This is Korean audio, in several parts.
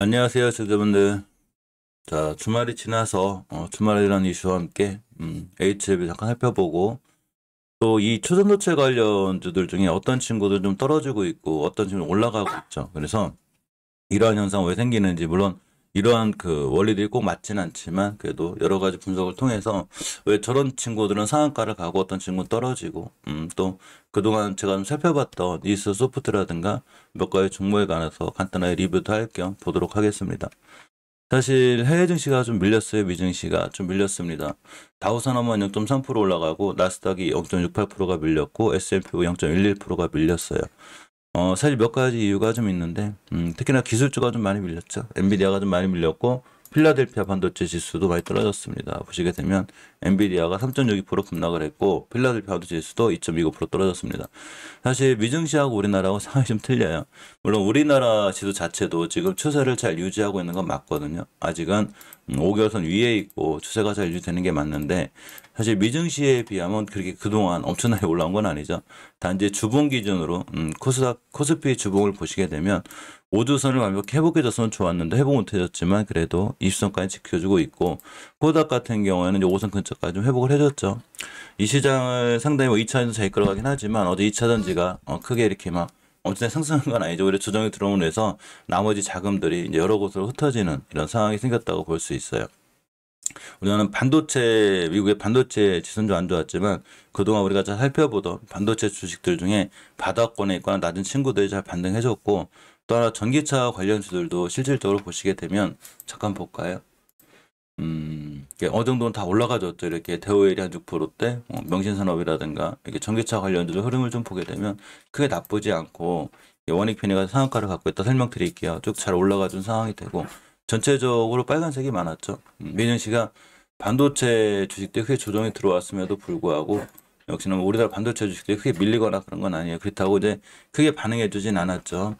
안녕하세요, 시청자분들. 자, 주말이 지나서 주말이라는 이슈와 함께 HLB 잠깐 살펴보고 또 이 초전도체 관련주들 중에 어떤 친구들 좀 떨어지고 있고 어떤 친구는 올라가고 있죠. 그래서 이러한 현상 왜 생기는지 물론 이러한 그 원리들이 꼭 맞진 않지만 그래도 여러 가지 분석을 통해서 왜 저런 친구들은 상한가를 가고 어떤 친구는 떨어지고 또 그동안 제가 좀 살펴봤던 이스 소프트라든가 몇 가지 종목에 관해서 간단하게 리뷰도 할 겸 보도록 하겠습니다. 사실 해외 증시가 좀 밀렸어요. 미증시가 좀 밀렸습니다. 다우산업은 0.3% 올라가고 나스닥이 0.68%가 밀렸고 S&P 0.11%가 밀렸어요. 사실 몇 가지 이유가 좀 있는데 특히나 기술주가 좀 많이 밀렸죠. 엔비디아가 좀 많이 밀렸고 필라델피아 반도체 지수도 많이 떨어졌습니다. 보시게 되면 엔비디아가 3.62% 급락을 했고 필라델피아 반도체 지수도 2.29% 떨어졌습니다. 사실 미증시하고 우리나라하고 상황이 좀 틀려요. 물론 우리나라 지수 자체도 지금 추세를 잘 유지하고 있는 건 맞거든요. 아직은 5개월선 위에 있고 추세가 잘 유지되는 게 맞는데 사실 미증시에 비하면 그렇게 그동안 엄청나게 올라온 건 아니죠. 단지 주봉 기준으로 코스피 주봉을 보시게 되면 5주선을 완벽히 회복해줬으면 좋았는데 회복 못해줬지만 그래도 20선까지 지켜주고 있고 코닥 같은 경우에는 5선 근처까지 좀 회복을 해줬죠. 이 시장을 상당히 2차전지 잘 이끌어가긴 하지만 어제 2차전지가 크게 이렇게 막 엄청나게 상승한 건 아니죠. 오히려 조정이 들어오면서 나머지 자금들이 이제 여러 곳으로 흩어지는 이런 상황이 생겼다고 볼 수 있어요. 우리나라는 반도체, 미국의 반도체 지수는 좀 안 좋았지만 그동안 우리가 잘 살펴보던 반도체 주식들 중에 바닥권에 있거나 낮은 친구들이 잘 반등해줬고 또 하나 전기차 관련주들도 실질적으로 보시게 되면 잠깐 볼까요? 이게 어느 정도는 다 올라가졌죠. 이렇게 대우엘이 한 6%대, 명신산업이라든가 이렇게 전기차 관련주들 흐름을 좀 보게 되면 크게 나쁘지 않고 원익 편의가 상한가를 갖고 있다 설명드릴게요. 쭉 잘 올라가준 상황이 되고 전체적으로 빨간색이 많았죠. 민영씨가 반도체 주식들이 크게 조정이 들어왔음에도 불구하고 역시나 우리나라 반도체 주식들이 크게 밀리거나 그런 건 아니에요. 그렇다고 이제 크게 반응해주진 않았죠.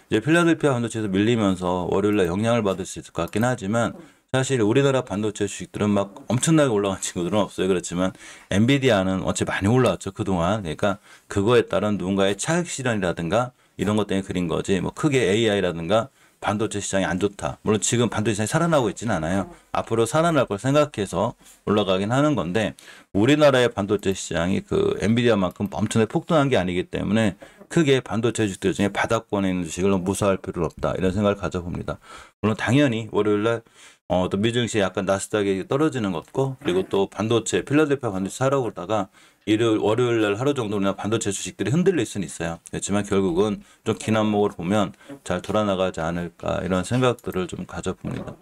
이제 필라델피아 반도체에서 밀리면서 월요일날 영향을 받을 수 있을 것 같긴 하지만 사실 우리나라 반도체 주식들은 막 엄청나게 올라간 친구들은 없어요. 그렇지만 엔비디아는 어차피 많이 올라왔죠. 그동안. 그러니까 그거에 따른 누군가의 차익 실현이라든가 이런 것 때문에 그린 거지. 뭐 크게 AI라든가 반도체 시장이 안 좋다. 물론 지금 반도체 시장이 살아나고 있지는 않아요. 앞으로 살아날 걸 생각해서 올라가긴 하는 건데 우리나라의 반도체 시장이 그 엔비디아만큼 엄청나게 폭등한 게 아니기 때문에 크게 반도체 주식들 중에 바닥권에 있는 주식을 무서워할 필요는 없다. 이런 생각을 가져봅니다. 물론 당연히 월요일날 또 미증시 약간 나스닥이 떨어지는 것고 그리고 또 반도체 필라델피아 반도체 사라고 그러다가 일요일 월요일 날 하루 정도는 반도체 주식들이 흔들릴 수는 있어요. 그렇지만 결국은 좀 긴 안목으로 보면 잘 돌아나가지 않을까 이런 생각들을 좀 가져봅니다.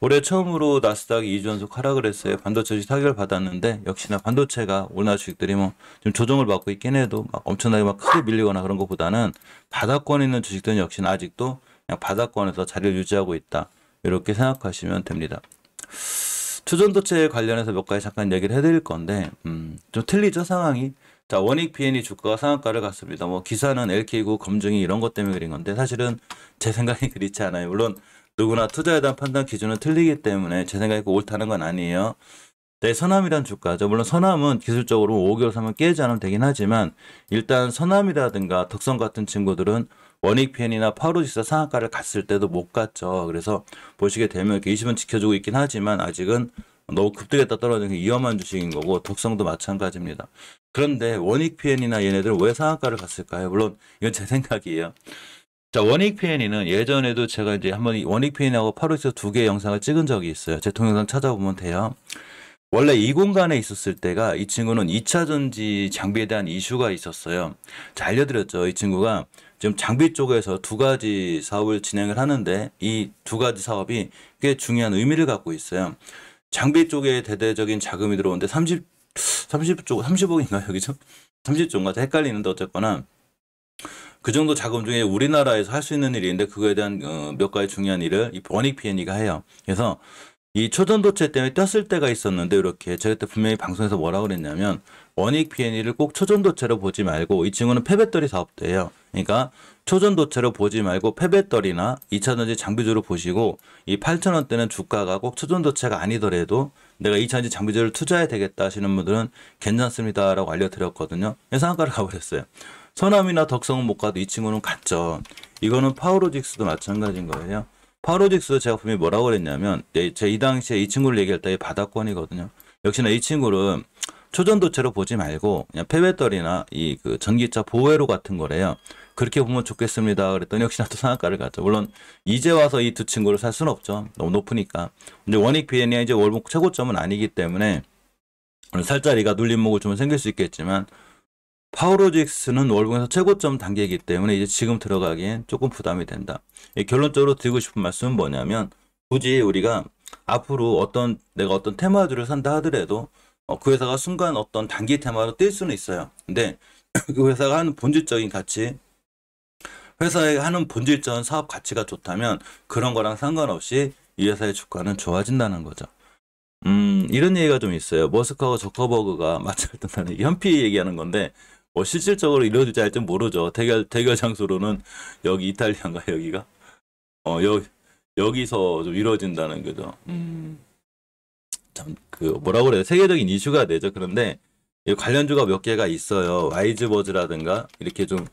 올해 처음으로 나스닥이 2주 연속 하락을 했어요. 반도체 주식 타격을 받았는데 역시나 반도체가 우리나라 주식들이 뭐 좀 조정을 받고 있긴 해도 막 엄청나게 막 크게 밀리거나 그런 것보다는 바닥권에 있는 주식들은 역시나 아직도 그냥 바닥권에서 자리를 유지하고 있다. 이렇게 생각하시면 됩니다. 초전도체 관련해서 몇 가지 잠깐 얘기를 해드릴 건데 좀 틀리죠 상황이. 자, 원익 BN이 주가가 상한가를 갔습니다. 뭐 기사는 LK구 검증이 이런 것 때문에 그린 건데 사실은 제 생각이 그렇지 않아요. 물론 누구나 투자에 대한 판단 기준은 틀리기 때문에 제 생각이 옳다는 건 아니에요. 네, 서남이란 주가죠. 물론 서남은 기술적으로 5개월 사면 깨지 않으면 되긴 하지만 일단 서남이라든가 덕성 같은 친구들은 원익 편이나 파워로지스 상한가를 갔을 때도 못 갔죠. 그래서 보시게 되면 이렇게 20은 지켜주고 있긴 하지만 아직은 너무 급등했다 떨어지는 게 위험한 주식인 거고 덕성도 마찬가지입니다. 그런데 원익 PN이나 얘네들은 왜 상한가를 갔을까요? 물론 이건 제 생각이에요. 자, 원익 PN이는 예전에도 제가 이제 한번 원익 PN하고 파워로지스 두 개의 영상을 찍은 적이 있어요. 제 동영상 찾아보면 돼요. 원래 이 공간에 있었을 때가 이 친구는 2차 전지 장비에 대한 이슈가 있었어요. 자, 알려드렸죠. 이 친구가 지금 장비 쪽에서 두 가지 사업을 진행을 하는데 이 두 가지 사업이 꽤 중요한 의미를 갖고 있어요. 장비 쪽에 대대적인 자금이 들어오는데 30억인가요? 여기죠? 30조인가? 헷갈리는데 어쨌거나 그 정도 자금 중에 우리나라에서 할 수 있는 일이 있는데 그거에 대한 몇 가지 중요한 일을 이 원익 PN이가 해요. 그래서 이 초전도체 때문에 떴을 때가 있었는데 이렇게 제가 그때 분명히 방송에서 뭐라고 그랬냐면 원익 PN이를 꼭 초전도체로 보지 말고 이 친구는 폐배터리 사업대예요. 그러니까 초전도체로 보지 말고 폐배터리나 2차전지 장비주로 보시고 이 8,000원대는 주가가 꼭 초전도체가 아니더라도 내가 2차전지 장비주를 투자해야 되겠다 하시는 분들은 괜찮습니다라고 알려드렸거든요. 그래서 상한가를 가버렸어요. 서남이나 덕성은 못 가도 이 친구는 갔죠. 이거는 파워로직스도 마찬가지인 거예요. 파워로직스 제가 분명히 뭐라고 그랬냐면, 제 이 당시에 이 친구를 얘기할 때 바닥권이거든요. 역시나 이 친구는 초전도체로 보지 말고 그냥 폐배터리나 이 그 전기차 보호회로 같은 거래요. 그렇게 보면 좋겠습니다. 그랬더니 역시나 또 상한가를 갔죠. 물론 이제 와서 이 두 친구를 살 수는 없죠. 너무 높으니까. 근데 원익 비엔이 이제 월봉 최고점은 아니기 때문에 살짜리가 눌림목을 좀 생길 수 있겠지만, 파워로직스는 월봉에서 최고점 단계이기 때문에 이제 지금 들어가기엔 조금 부담이 된다. 결론적으로 드리고 싶은 말씀은 뭐냐면, 굳이 우리가 앞으로 내가 어떤 테마주를 산다 하더라도 그 회사가 순간 어떤 단기 테마로 뛸 수는 있어요. 근데 그 회사가 하는 본질적인 가치, 회사에 하는 본질적인 사업 가치가 좋다면 그런 거랑 상관없이 이 회사의 주가는 좋아진다는 거죠. 이런 얘기가 좀 있어요. 머스크하고 저커버그가 맞짱을 뜬다는 현피 얘기하는 건데, 뭐 실질적으로 이루어질지 할지 모르죠. 대결 장소로는 여기 이탈리아인가 여기가? 여기서 좀 이루어진다는 거죠. 참, 뭐라고 그래요? 세계적인 이슈가 되죠. 그런데 관련주가 몇 개가 있어요. 와이즈버즈라든가 이렇게 좀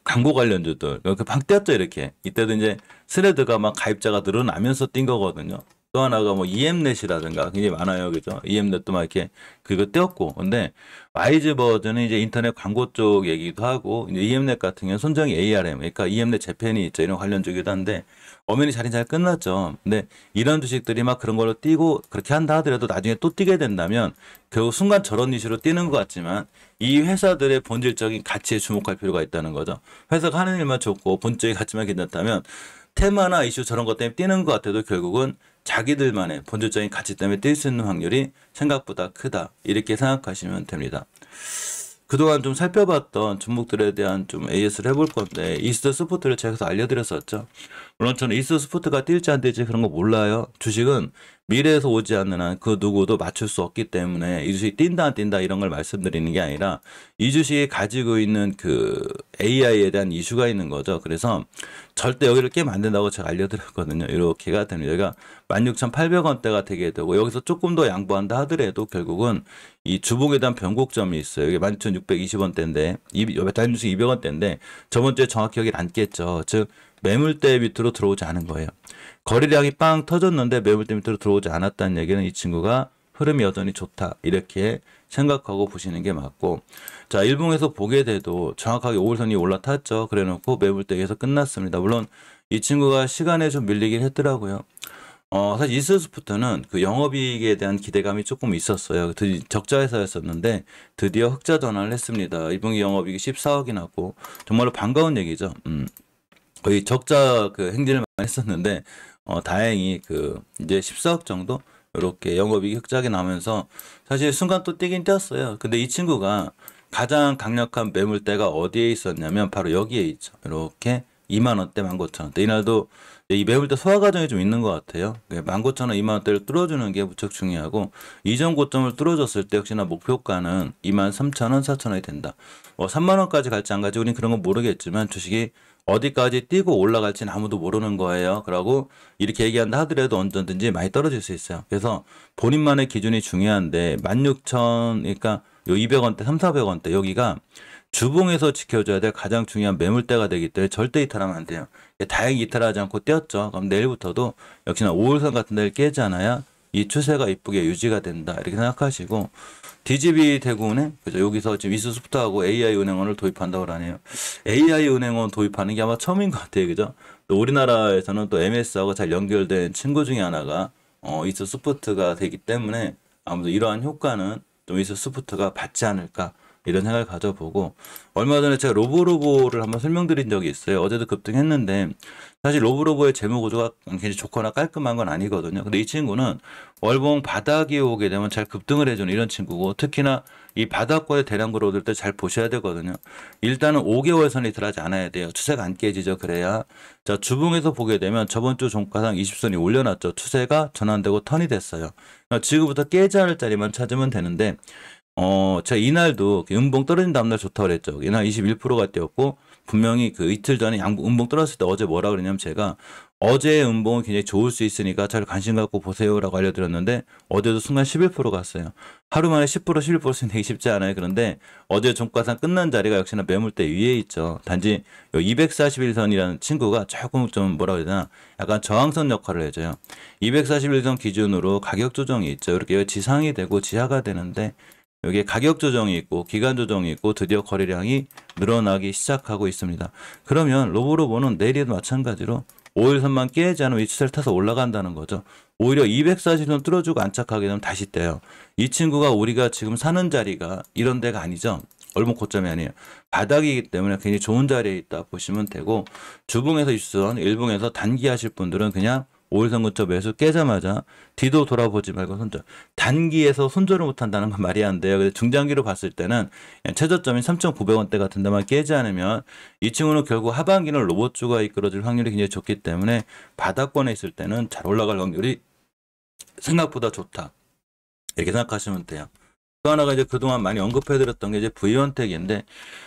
광고 관련주들 이렇게 방 뛰었죠. 이렇게 이때도 이제 스레드가 막 가입자가 늘어나면서 뛴 거거든요. 또 하나가 뭐 EM넷이라든가 굉장히 많아요. 그죠? EM넷도 막 이렇게 그거 떼었고. 근데 와이즈버즈는 이제 인터넷 광고 쪽 얘기도 하고, 이제 EM넷 같은 경우는 손정이 ARM, 그러니까 EM넷 재팬이 있죠. 이런 관련주기도 한데 엄연히 자리 잘 끝났죠. 근데 이런 주식들이 막 그런 걸로 뛰고 그렇게 한다 하더라도 나중에 또 뛰게 된다면 결국 순간 저런 이슈로 뛰는 것 같지만 이 회사들의 본질적인 가치에 주목할 필요가 있다는 거죠. 회사가 하는 일만 좋고 본질적인 가치만 괜찮다면 테마나 이슈 저런 것 때문에 뛰는 것 같아도 결국은 자기들만의 본질적인 가치 때문에 뛸 수 있는 확률이 생각보다 크다. 이렇게 생각하시면 됩니다. 그동안 좀 살펴봤던 종목들에 대한 좀 AS를 해볼 건데, 이스트 스포트를 제가 계속 알려드렸었죠. 물론 저는 이스트 스포트가 뛸지 안 뛸지 그런 거 몰라요. 주식은 미래에서 오지 않는 한 그 누구도 맞출 수 없기 때문에 이 주식이 뛴다 안 뛴다 이런 걸 말씀드리는 게 아니라, 이 주식이 가지고 있는 그 AI에 대한 이슈가 있는 거죠. 그래서 절대 여기를 깨면 안 된다고 제가 알려드렸거든요. 이렇게가 됩니다. 여기가 16,800원대가 되게 되고, 여기서 조금 더 양보한다 하더라도 결국은 이 주봉에 대한 변곡점이 있어요. 이게 16,620원대인데, 다른 주식 200원대인데, 저번 주에 정확히 여기 안 깼죠. 즉, 매물대 밑으로 들어오지 않은 거예요. 거래량이 빵 터졌는데 매물대 밑으로 들어오지 않았다는 얘기는 이 친구가 흐름이 여전히 좋다. 이렇게 생각하고 보시는 게 맞고, 자, 일봉에서 보게 돼도 정확하게 5일선이 올라탔죠. 그래 놓고 매물대에서 끝났습니다. 물론 이 친구가 시간에 좀 밀리긴 했더라고요. 사실 이스스푸트는 그 영업이익에 대한 기대감이 조금 있었어요. 적자 회사였었는데 드디어 흑자 전환을 했습니다. 이분기 영업이익이 14억이 났고 정말로 반가운 얘기죠. 거의 적자 그 행진을 많이 했었는데 다행히 이제 14억 정도 이렇게 영업이익이 흑자게 나면서 사실 순간 또 뛰긴 뛰었어요. 근데 이 친구가 가장 강력한 매물대가 어디에 있었냐면 바로 여기에 있죠. 이렇게 2만원대, 19,000원대. 이날도 이 매물대 소화 과정이 좀 있는 것 같아요. 19,000원, 2만원대를 뚫어주는 게 무척 중요하고, 이전 고점을 뚫어줬을 때 역시나 목표가는 23,000원, 4,000원이 된다. 3만원까지 갈지 안 갈지 우린 그런 건 모르겠지만 주식이 어디까지 뛰고 올라갈지는 아무도 모르는 거예요. 그러고 이렇게 얘기한다 하더라도 언제든지 많이 떨어질 수 있어요. 그래서 본인만의 기준이 중요한데 16,000, 그러니까 요 200원대, 3,400원대 여기가 주봉에서 지켜줘야 될 가장 중요한 매물대가 되기 때문에 절대 이탈하면 안 돼요. 다행히 이탈하지 않고 뛰었죠. 그럼 내일부터도 역시나 5일선 같은 데를 깨지 않아야 이 추세가 이쁘게 유지가 된다. 이렇게 생각하시고, DGB 대구은행, 그죠? 여기서 지금 이스스푸트하고 AI은행원을 도입한다고 하네요. AI은행원 도입하는 게 아마 처음인 것 같아요. 그죠? 또 우리나라에서는 또 MS하고 잘 연결된 친구 중에 하나가 이스스푸트가 되기 때문에 아무래도 이러한 효과는 좀 이스스푸트가 받지 않을까. 이런 생각을 가져보고, 얼마 전에 제가 로보로보를 한번 설명드린 적이 있어요. 어제도 급등했는데 사실 로보로보의 재무 구조가 굉장히 좋거나 깔끔한 건 아니거든요. 근데 이 친구는 월봉 바닥이 오게 되면 잘 급등을 해주는 이런 친구고, 특히나 이 바닥권의 대량 그로들 때 잘 보셔야 되거든요. 일단은 5개월 선이 들어가지 않아야 돼요. 추세가 안 깨지죠. 그래야. 자, 주봉에서 보게 되면 저번 주 종가상 20선이 올려놨죠. 추세가 전환되고 턴이 됐어요. 그러니까 지금부터 깨지 않을 자리만 찾으면 되는데, 제가 이날도 음봉 떨어진 다음날 좋다고 그랬죠. 이날 21%가 뛰었고, 분명히 그 이틀 전에 음봉 떨어졌을 때 어제 뭐라 그랬냐면 제가 어제의 음봉은 굉장히 좋을 수 있으니까 잘 관심 갖고 보세요라고 알려드렸는데 어제도 순간 11% 갔어요. 하루 만에 10% 11% 되기 쉽지 않아요. 그런데 어제 종가상 끝난 자리가 역시나 매물대 위에 있죠. 단지 241선이라는 친구가 조금 좀 뭐라 해야 되나 약간 저항선 역할을 해줘요. 241선 기준으로 가격 조정이 있죠. 이렇게 지상이 되고 지하가 되는데 여기에 가격 조정이 있고 기간 조정이 있고 드디어 거래량이 늘어나기 시작하고 있습니다. 그러면 로보로보는 내일에도 마찬가지로 5일선만 깨지 않으면 이 추세를 타서 올라간다는 거죠. 오히려 240선 뚫어주고 안착하게 되면 다시 떼요. 이 친구가 우리가 지금 사는 자리가 이런 데가 아니죠. 얼마 고점이 아니에요. 바닥이기 때문에 굉장히 좋은 자리에 있다 보시면 되고 주봉에서 유수선, 일봉에서 단기 하실 분들은 그냥 5일선 근처 매수 깨자마자 뒤도 돌아보지 말고 손절. 단기에서 손절을 못한다는 건 말이 안 돼요. 근데 중장기로 봤을 때는 최저점이 3,900원대가 된다만 깨지 않으면 이 친구는 결국 하반기는 로봇주가 이끌어줄 확률이 굉장히 좋기 때문에 바닥권에 있을 때는 잘 올라갈 확률이 생각보다 좋다. 이렇게 생각하시면 돼요. 또 하나가 이제 그동안 많이 언급해드렸던 게 이제 V원택인데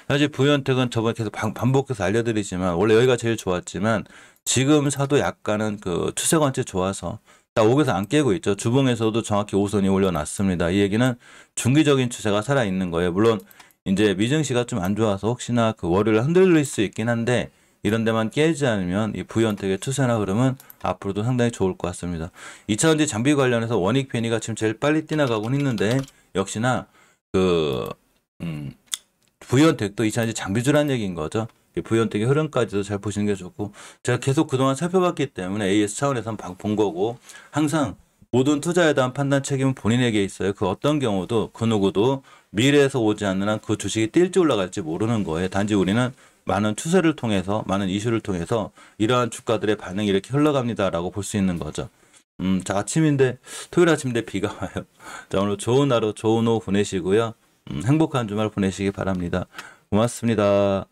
사실 V원택은 저번에 계속 반복해서 알려드리지만 원래 여기가 제일 좋았지만 지금 사도 약간은 그 추세관체 좋아서 자 5에서 안 깨고 있죠. 주봉에서도 정확히 5선이 올려놨습니다. 이 얘기는 중기적인 추세가 살아있는 거예요. 물론 이제 미증시가 좀 안 좋아서 혹시나 그 월요일 흔들릴 수 있긴 한데 이런 데만 깨지 않으면 이 V원택의 추세나 흐름은 앞으로도 상당히 좋을 것 같습니다. 2차전지 장비 관련해서 원익 편의가 지금 제일 빨리 뛰어가곤 있는데 역시나 그 V원택도 2차전지 장비주란 얘기인 거죠. V원택의 흐름까지도 잘 보시는 게 좋고 제가 계속 그동안 살펴봤기 때문에 AS 차원에서 한번 본 거고 항상 모든 투자에 대한 판단 책임은 본인에게 있어요. 그 어떤 경우도 그 누구도 미래에서 오지 않는 한 그 주식이 뛸지 올라갈지 모르는 거예요. 단지 우리는 많은 추세를 통해서 많은 이슈를 통해서 이러한 주가들의 반응이 이렇게 흘러갑니다라고 볼 수 있는 거죠. 자 아침인데 토요일 아침인데 비가 와요. 자 오늘 좋은 하루 좋은 오후 보내시고요. 행복한 주말 보내시기 바랍니다. 고맙습니다.